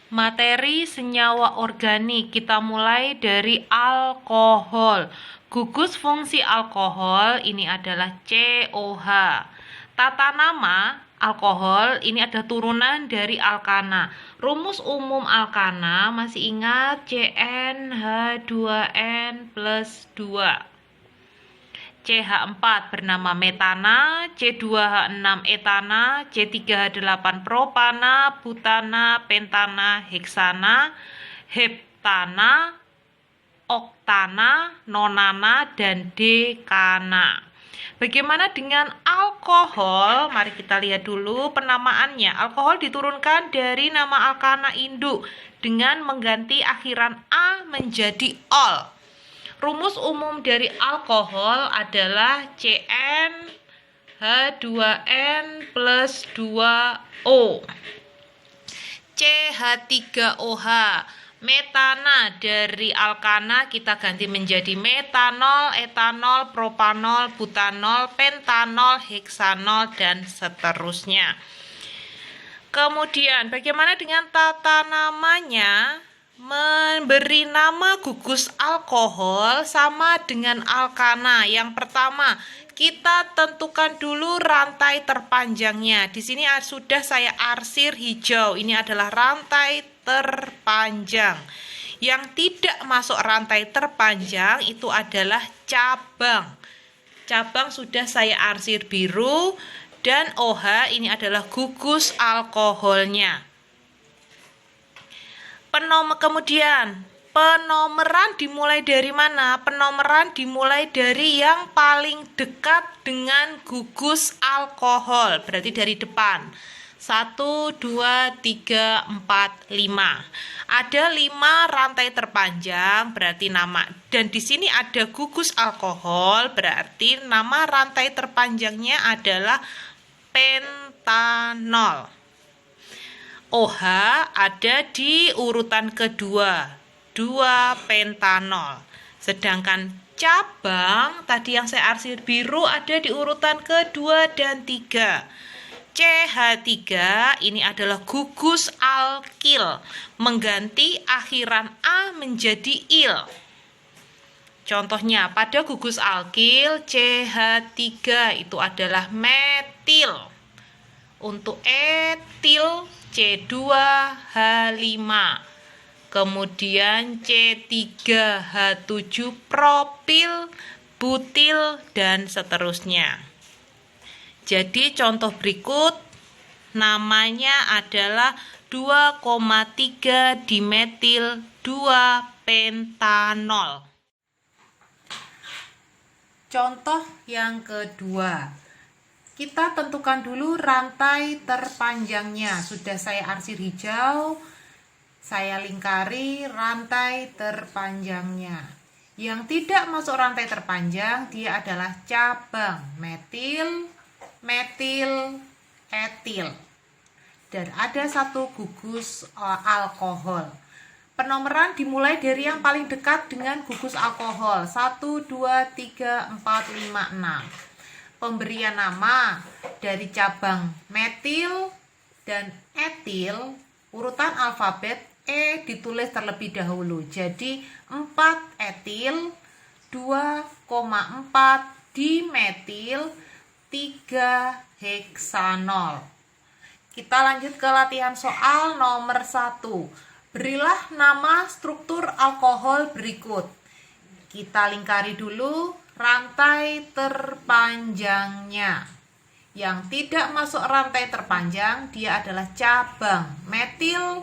Materi senyawa organik, kita mulai dari alkohol. Gugus fungsi alkohol ini adalah COH. Tata nama alkohol ini ada turunan dari alkana. Rumus umum alkana masih ingat CnH2n plus 2. CH4 bernama metana, C2H6 etana, C3H8 propana, butana, pentana, heksana, heptana, oktana, nonana, dan dekana. Bagaimana dengan alkohol? Mari kita lihat dulu penamaannya. Alkohol diturunkan dari nama alkana induk dengan mengganti akhiran A menjadi ol. Rumus umum dari alkohol adalah CnH2n plus 2O. CH3OH. Metana dari alkana kita ganti menjadi metanol, etanol, propanol, butanol, pentanol, heksanol, dan seterusnya. Kemudian bagaimana dengan tata namanya? Memberi nama gugus alkohol sama dengan alkana. Yang pertama, kita tentukan dulu rantai terpanjangnya. Di sini sudah saya arsir hijau. Ini adalah rantai terpanjang. Yang tidak masuk rantai terpanjang itu adalah cabang. Cabang sudah saya arsir biru, dan OH ini adalah gugus alkoholnya. Kemudian penomeran dimulai dari mana? Penomeran dimulai dari yang paling dekat dengan gugus alkohol, berarti dari depan. 1, 2, 3, 4, 5. Ada 5 rantai terpanjang, berarti nama, dan di sini ada gugus alkohol, berarti nama rantai terpanjangnya adalah pentanol. OH ada di urutan kedua, 2 pentanol. Sedangkan cabang tadi yang saya arsir biru ada di urutan kedua dan 3. CH3 ini adalah gugus alkil, mengganti akhiran A menjadi il. Contohnya pada gugus alkil CH3 itu adalah metil. Untuk etil C2H5, kemudian C3H7 propil, butil, dan seterusnya. Jadi contoh berikut namanya adalah 2,3 dimetil 2 pentanol. Contoh yang kedua, kita tentukan dulu rantai terpanjangnya. Sudah saya arsir hijau, saya lingkari rantai terpanjangnya. Yang tidak masuk rantai terpanjang, dia adalah cabang metil, metil, etil. Dan ada 1 gugus alkohol. Penomeran dimulai dari yang paling dekat dengan gugus alkohol. 1, 2, 3, 4, 5, 6. Pemberian nama dari cabang metil dan etil, urutan alfabet E ditulis terlebih dahulu. Jadi 4 etil, 2,4 dimetil, 3 heksanol. Kita lanjut ke latihan soal nomor 1. Berilah nama struktur alkohol berikut. Kita lingkari dulu rantai terpanjangnya. Yang tidak masuk rantai terpanjang, dia adalah cabang metil,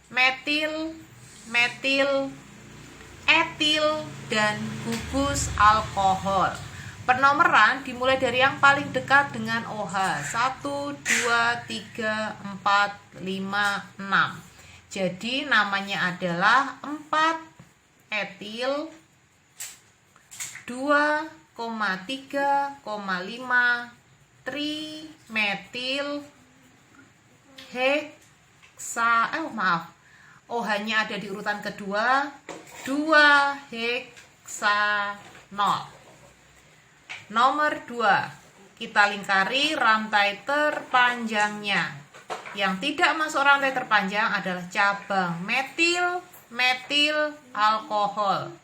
metil, metil, etil, dan gugus alkohol. Penomeran dimulai dari yang paling dekat dengan OH. 1, 2, 3, 4, 5, 6. Jadi namanya adalah 4 etil, 2,3,5 trimetil OH-nya ada di urutan kedua, 2 heksanol. Nomor 2, kita lingkari rantai terpanjangnya. Yang tidak masuk rantai terpanjang adalah cabang metil alkohol.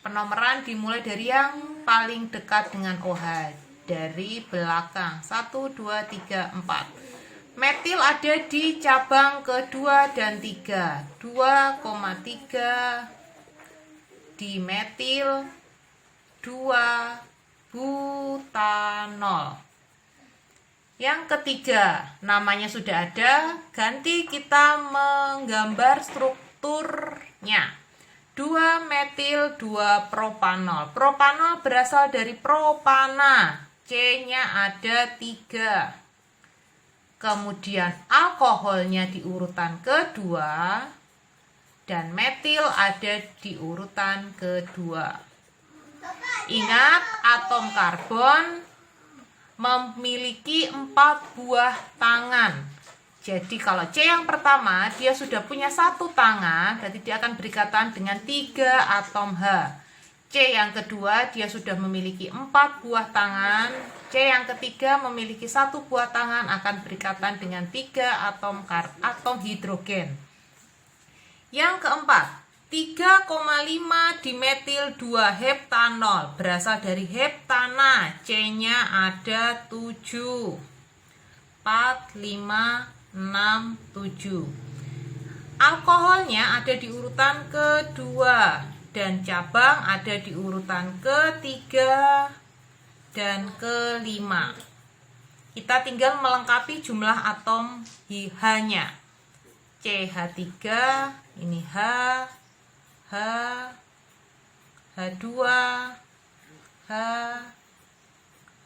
Penomoran dimulai dari yang paling dekat dengan OH, dari belakang. 1, 2, 3, 4. Metil ada di cabang kedua dan 3. 2,3 dimetil 2 butanol. Yang ketiga, namanya sudah ada, ganti kita menggambar strukturnya. 2 metil 2 propanol. Propanol berasal dari propana, C-nya ada 3. Kemudian alkoholnya di urutan kedua, dan metil ada di urutan kedua. Ingat, atom karbon memiliki 4 buah tangan. Jadi kalau C yang pertama dia sudah punya 1 tangan, berarti dia akan berikatan dengan 3 atom H. C yang kedua dia sudah memiliki 4 buah tangan. C yang ketiga memiliki 1 buah tangan, akan berikatan dengan 3 atom hidrogen. Yang keempat, 3,5 dimetil 2 heptanol berasal dari heptana, C-nya ada 7. 4, 5, 6, 7. Alkoholnya ada di urutan kedua dan cabang ada di urutan ketiga dan kelima. Kita tinggal melengkapi jumlah atom H-nya. CH3, ini H, H2,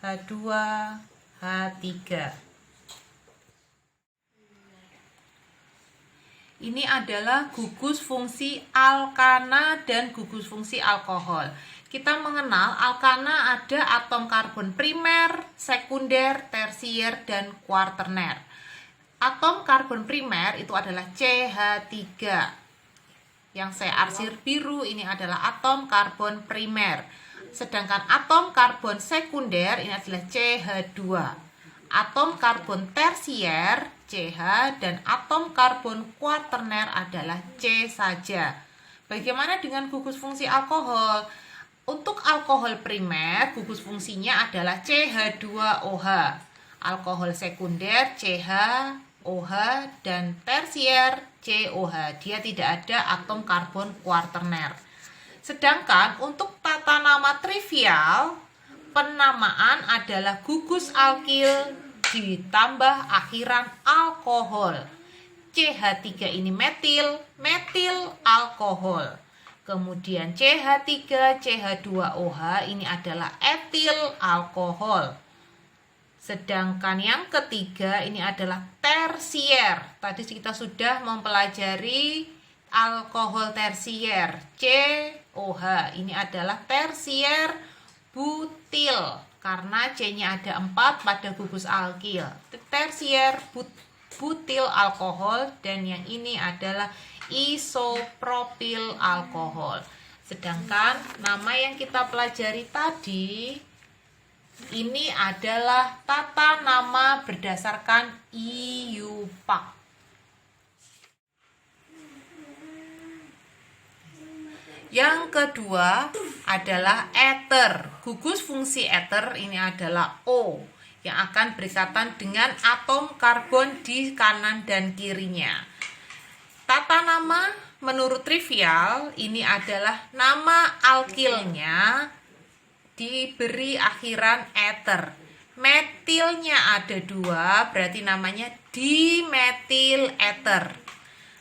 H2, H3. Ini adalah gugus fungsi alkana dan gugus fungsi alkohol. Kita mengenal alkana ada atom karbon primer, sekunder, tersier, dan kuaterner. Atom karbon primer itu adalah CH3. Yang saya arsir biru ini adalah atom karbon primer. Sedangkan atom karbon sekunder ini adalah CH2. Atom karbon tersier CH dan atom karbon kuaterner adalah C saja. Bagaimana dengan gugus fungsi alkohol? Untuk alkohol primer, gugus fungsinya adalah CH2OH. Alkohol sekunder CH-OH dan tersier COH. Dia tidak ada atom karbon kuaterner. Sedangkan untuk tata nama trivial, penamaan adalah gugus alkil ditambah akhiran alkohol. CH3 ini metil alkohol. Kemudian CH3, CH2OH ini adalah etil alkohol. Sedangkan yang ketiga ini adalah tersier. Tadi kita sudah mempelajari alkohol tersier, COH. Ini adalah tersier butil karena C-nya ada 4 pada gugus alkil. Tersier butil alkohol, dan yang ini adalah isopropil alkohol. Sedangkan nama yang kita pelajari tadi ini adalah tata nama berdasarkan IUPAC. Yang kedua adalah ether. Gugus fungsi ether ini adalah O yang akan berikatan dengan atom karbon di kanan dan kirinya. Tata nama menurut trivial ini adalah nama alkilnya diberi akhiran ether. Metilnya ada 2, berarti namanya dimetil ether.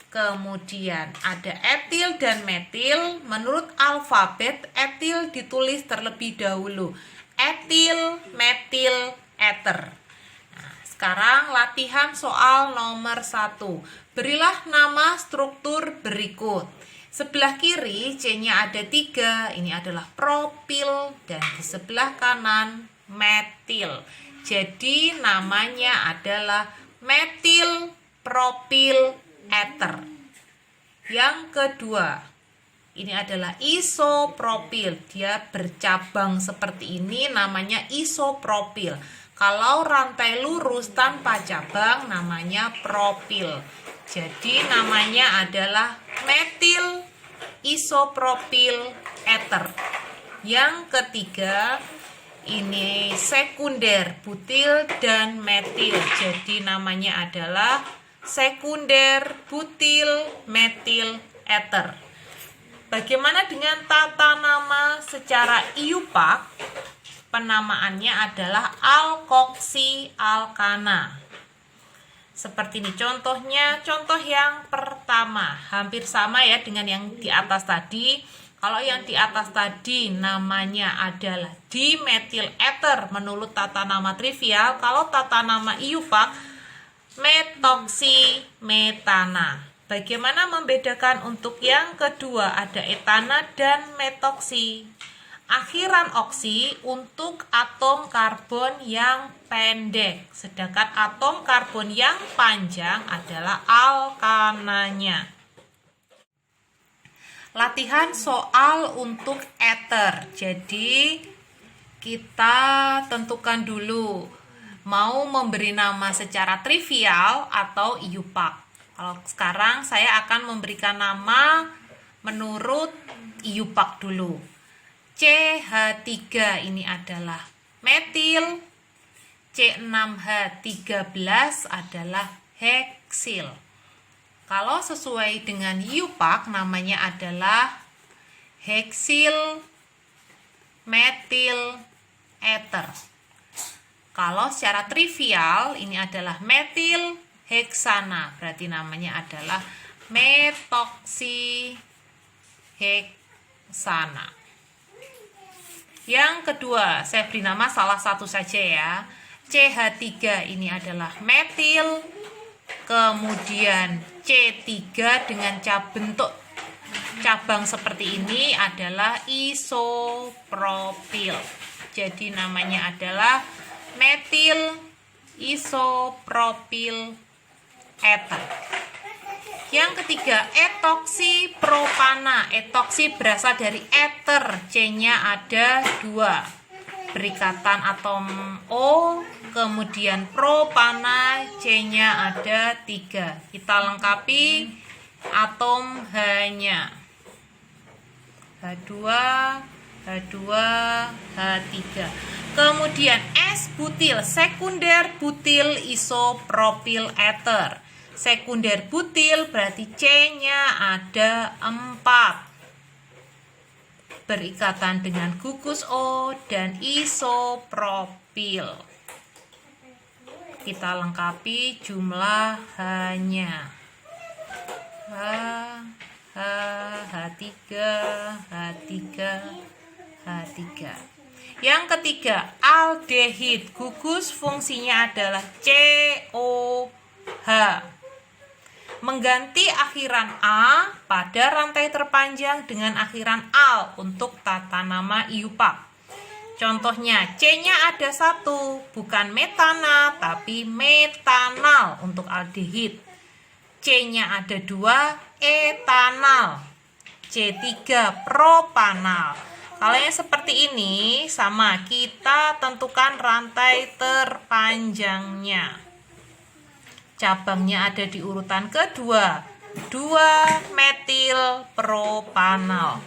Kemudian ada etil dan metil. Menurut alfabet, etil ditulis terlebih dahulu. Etil, metil, ether. Nah, sekarang latihan soal nomor 1. Berilah nama struktur berikut. Sebelah kiri C-nya ada 3, ini adalah propil, dan di sebelah kanan metil. Jadi namanya adalah metil propil ether. Yang kedua, ini adalah isopropil. Dia bercabang seperti ini, namanya isopropil. Kalau rantai lurus tanpa cabang namanya propil. Jadi namanya adalah metil isopropil ether. Yang ketiga ini sekunder butil dan metil. Jadi namanya adalah sekunder butil metil ether. Bagaimana dengan tata nama secara IUPAC? Penamaannya adalah alkoksi alkana. Seperti ini contohnya, contoh yang pertama hampir sama ya dengan yang di atas tadi. Kalau yang di atas tadi namanya adalah dimetil ether menurut tata nama trivial. Kalau tata nama IUPAC metoksimetana. Bagaimana membedakan untuk yang kedua? Ada etana dan metoksi. Akhiran oksi untuk atom karbon yang pendek, sedangkan atom karbon yang panjang adalah alkananya. Latihan soal untuk ether. Jadi kita tentukan dulu mau memberi nama secara trivial atau IUPAC. Kalau sekarang saya akan memberikan nama menurut IUPAC dulu. CH3 ini adalah metil, C6H13 adalah heksil. Kalau sesuai dengan IUPAC namanya adalah heksil metil ether. Kalau secara trivial ini adalah metil heksana, berarti namanya adalah metoksi heksana. Yang kedua, saya beri nama salah satu saja ya. CH3 ini adalah metil, kemudian C3 dengan bentuk cabang seperti ini adalah isopropil. Jadi namanya adalah metil isopropil ether. Yang ketiga, etoksi propana. Etoksi berasal dari ether, C-nya ada 2. Berikatan atom O, kemudian propana, C-nya ada 3. Kita lengkapi atom H-nya. H2, H2, H3. Kemudian S-butil, sekunder butil isopropil ether. Sekunder butil berarti C-nya ada 4. Berikatan dengan gugus O dan isopropil. Kita lengkapi jumlah H-nya. H3, H3, H3. Yang ketiga, aldehid. Gugus fungsinya adalah COH. Mengganti akhiran A pada rantai terpanjang dengan akhiran al untuk tata nama IUPAC. Contohnya, C-nya ada 1, bukan metana, tapi metanal untuk aldehid. C-nya ada 2, etanal. C3, propanal. Kalau yang seperti ini, sama, kita tentukan rantai terpanjangnya. Cabangnya ada di urutan kedua, 2 metil propanal.